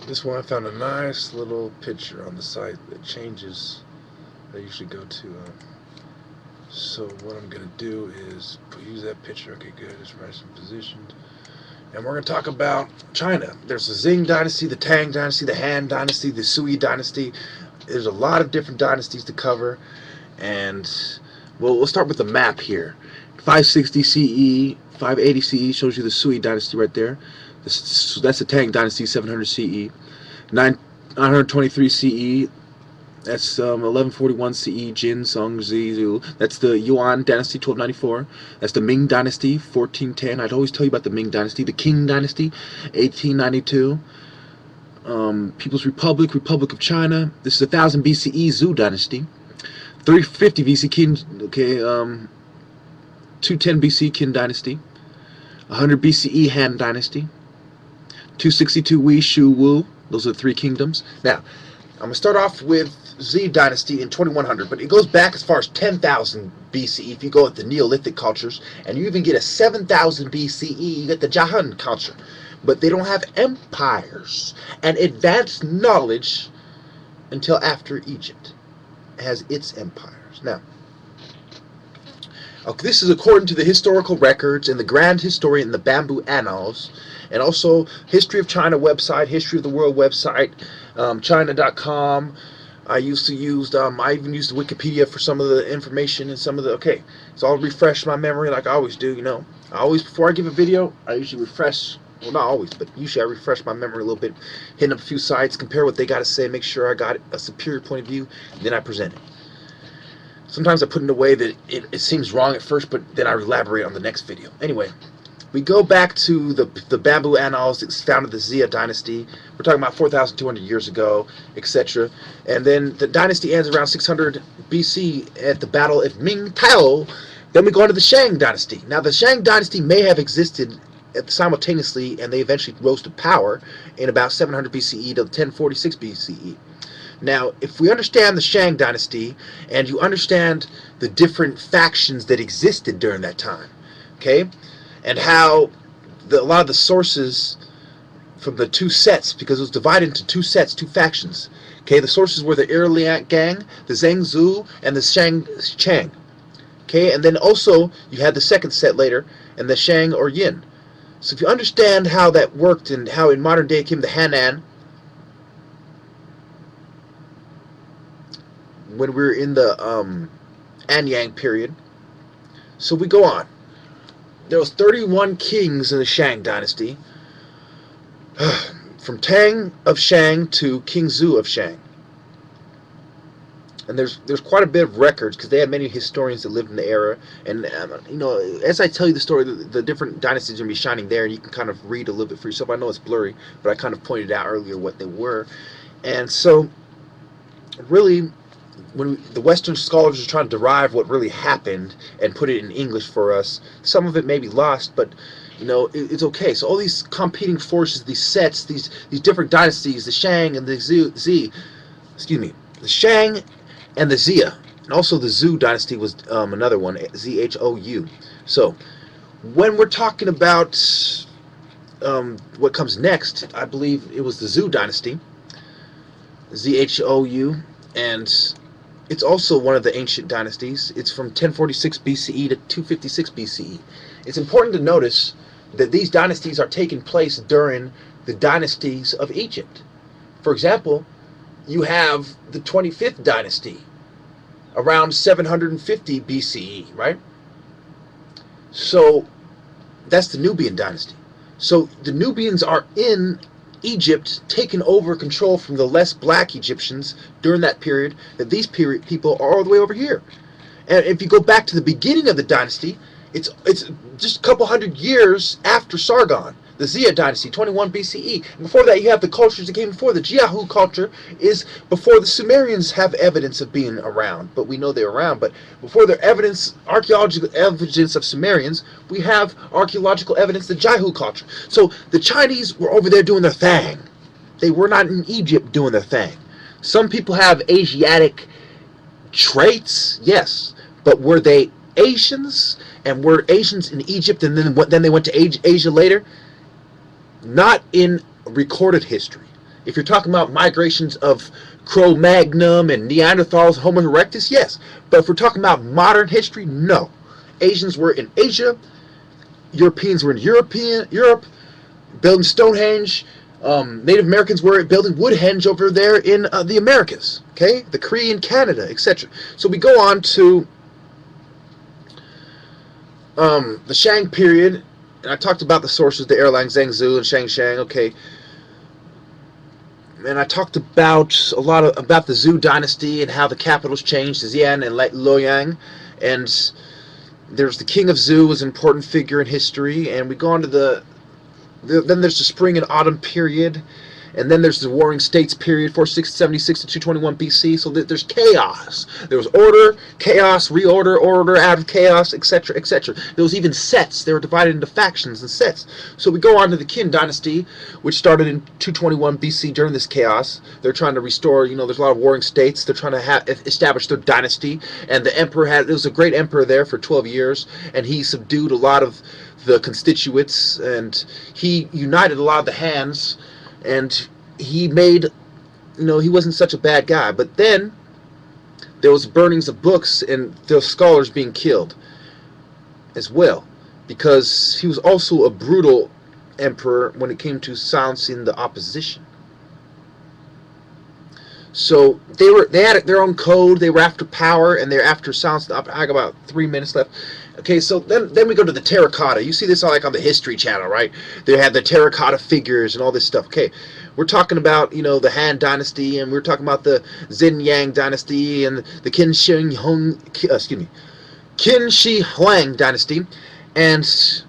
This one I found a nice little picture on the site that changes. I usually go to. So what I'm gonna do is use that picture. Okay, good. It's nice and positioned. And we're gonna talk about China. There's the Qing dynasty, the Tang dynasty, the Han dynasty, the Sui dynasty. There's a lot of different dynasties to cover, and well, we'll start with the map here. 560 CE, 580 CE shows you the Sui dynasty right there. That's the Tang dynasty, 700 CE. 923 CE, that's 1141 CE, Jin, Song, Zhu. That's the Yuan dynasty, 1294. That's the Ming dynasty, 1410. I'd always tell you about the Ming dynasty. The Qing dynasty, 1892. People's Republic, Republic of China. This is 1000 BCE, Zhou dynasty. 350 BC, Qin, okay, 210 BC, Qin dynasty. 100 BCE, Han dynasty. 262 Wei, Shu, Wu. Those are the three kingdoms. Now, I'm going to start off with Z dynasty in 2100, but it goes back as far as 10,000 BCE if you go with the Neolithic cultures, and you even get a 7,000 BCE, you get the Jahan culture. But they don't have empires and advanced knowledge until after Egypt has its empires. Now, okay, this is according to the historical records and the Grand Historian in the Bamboo Annals, and also History of China website, History of the World website, China.com. I used to use, I even used Wikipedia for some of the information and some of the, okay, so I'll refresh my memory like I always do, you know. I always, before I give a video, I usually refresh, well, not always, but usually I refresh my memory a little bit, hitting up a few sites, compare what they got to say, make sure I got a superior point of view, and then I present it. Sometimes I put it in a way that it seems wrong at first, but then I elaborate on the next video. Anyway, we go back to the Bamboo Annals. It's founded the Xia dynasty. We're talking about 4,200 years ago, etc. And then the dynasty ends around 600 BC at the Battle of Mingtao. Then we go into the Shang dynasty. Now, the Shang dynasty may have existed simultaneously, and they eventually rose to power in about 700 BCE to 1046 BCE. Now, if we understand the Shang dynasty, and you understand the different factions that existed during that time, okay, and how a lot of the sources from the two sets, because it was divided into two sets, two factions, okay, the sources were the Irliang gang, the Zhengzhou, and the Shang Chang, okay, and then also you had the second set later, and the Shang or Yin. So if you understand how that worked and how in modern day came the Hanan, when we were in the Anyang period. So we go on. There was 31 kings in the Shang dynasty, from Tang of Shang to King Zhu of Shang. And there's quite a bit of records, because they had many historians that lived in the era. And you know, as I tell you the story, the different dynasties are going to be shining there, and you can kind of read a little bit for yourself. I know it's blurry, but I kind of pointed out earlier what they were. And so, really, when the Western scholars are trying to derive what really happened and put it in English for us, some of it may be lost, but you know, it's okay. So all these competing forces, these sets, these different dynasties, the Shang and the the Shang and the Xia, and also the Zhou dynasty was another one, Zhou. So when we're talking about what comes next, I believe it was the Zhou dynasty, Zhou, and it's also one of the ancient dynasties. It's from 1046 BCE to 256 BCE. It's important to notice that these dynasties are taking place during the dynasties of Egypt. For example, you have the 25th dynasty around 750 BCE, right? So that's the Nubian dynasty. So the Nubians are in Egypt, taking over control from the less black Egyptians during that period, that these people are all the way over here. And if you go back to the beginning of the dynasty, it's just a couple hundred years after Sargon, the Xia dynasty, 21 BCE. And before that, you have the cultures that came before. The Jiahu culture is before the Sumerians have evidence of being around, but we know they're around. But before their evidence, archaeological evidence of Sumerians, we have archaeological evidence of the Jiahu culture. So the Chinese were over there doing their thing. They were not in Egypt doing their thing. Some people have Asiatic traits, yes, but were they Asians? And were Asians in Egypt, and then they went to Asia later? Not in recorded history. If you're talking about migrations of Cro-Magnon and Neanderthals, Homo erectus, yes. But if we're talking about modern history, no. Asians were in Asia. Europeans were in Europe, building Stonehenge. Native Americans were building Woodhenge over there in the Americas. Okay, the Cree in Canada, etc. So we go on to the Shang period, and I talked about the sources, the airline Zhengzhou and Shang. Okay, and I talked about a lot about the Zhou dynasty and how the capitals changed, Xi'an and Luoyang, and there's the King of Zhou, was an important figure in history, and we go on to then there's the Spring and Autumn period, and then there's the Warring States period, 476 to 221 BC. So there's chaos. There was order, chaos, reorder, order out of chaos, etc., etc. There was even sets. They were divided into factions and sets. So we go on to the Qin dynasty, which started in 221 BC during this chaos. They're trying to restore, there's a lot of warring states. They're trying to establish their dynasty, and the emperor there was a great emperor there for 12 years, and he subdued a lot of the constituents, and he united a lot of the hands, and he made, he wasn't such a bad guy. But then there was burnings of books and the scholars being killed as well, because he was also a brutal emperor when it came to silencing the opposition. So they had their own code. They were after power, and they're after silencing the opposition. I got about 3 minutes left. Okay, so then we go to the terracotta. You see this like on the History Channel, right? They had the terracotta figures and all this stuff. Okay, we're talking about, the Han Dynasty, and we're talking about the Xinjiang Dynasty and the Qin Shi Huang Dynasty. And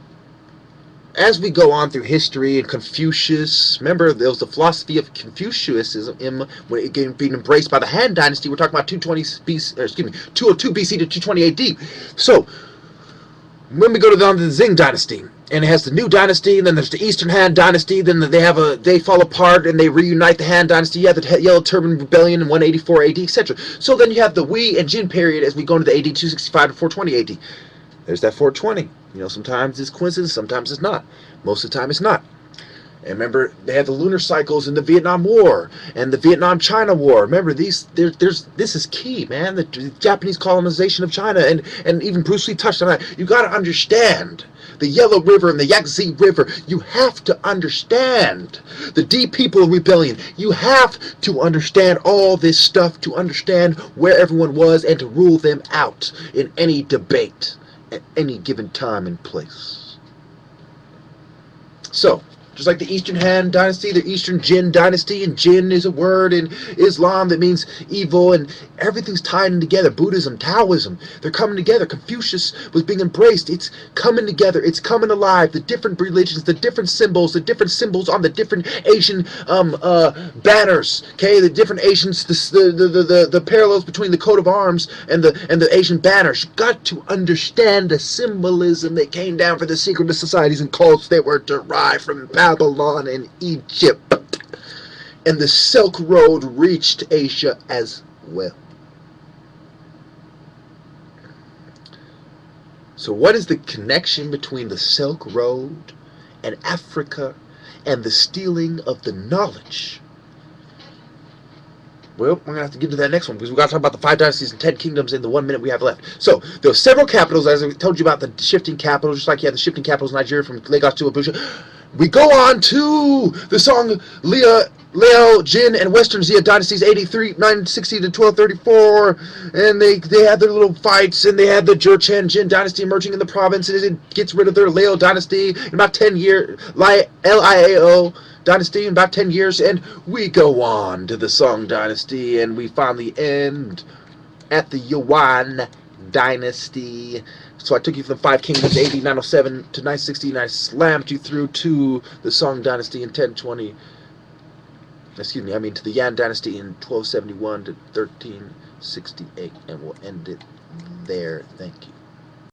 as we go on through history and Confucius, remember there was the philosophy of Confucianism when it being embraced by the Han Dynasty. We're talking about 202 BC to 220 AD. So when we go down to the Qing Dynasty, and it has the New Dynasty, and then there's the Eastern Han Dynasty, then they fall apart and they reunite the Han Dynasty. You have the Yellow Turban Rebellion in 184 AD, etc. So then you have the Wei and Jin period as we go into the AD 265 to 420 AD. There's that 420. Sometimes it's coincidence, sometimes it's not. Most of the time it's not. And remember, they had the lunar cycles in the Vietnam War and the Vietnam-China War. Remember, this is key, man. The Japanese colonization of China, and even Bruce Lee touched on that. You got to understand the Yellow River and the Yangtze River. You have to understand the Deep People Rebellion. You have to understand all this stuff to understand where everyone was and to rule them out in any debate at any given time and place. So, just like the Eastern Han Dynasty, the Eastern Jin Dynasty, and Jin is a word in Islam that means evil, and everything's tied in together. Buddhism, Taoism, they're coming together. Confucius was being embraced. It's coming together. It's coming alive. The different religions, the different symbols on the different Asian banners. Okay, the different Asians, the parallels between the coat of arms and the Asian banners. You got to understand the symbolism that came down for the secret societies and cults that were derived from Babylon and Egypt, and the Silk Road reached Asia as well. So what is the connection between the Silk Road and Africa and the stealing of the knowledge? Well, we're going to have to get to that next one, because we've got to talk about the 5 dynasties and 10 kingdoms in the 1 minute we have left. So, there were several capitals, as I told you about the shifting capitals, just like you had the shifting capitals in Nigeria from Lagos to Abuja. We go on to the song Liao, Jin, and Western Xia dynasties, 960 to 1234, and they had their little fights, and they had the Jurchen Jin dynasty emerging in the province, and it gets rid of their Liao dynasty in about 10 years, Liao dynasty in about 10 years, and we go on to the Song dynasty, and we finally end at the Yuan dynasty. So I took you from the 5 kingdoms, AD 907 to 960, and I slammed you through to the Song dynasty in 1020. To the Yan dynasty in 1271 to 1368, and we'll end it there. Thank you.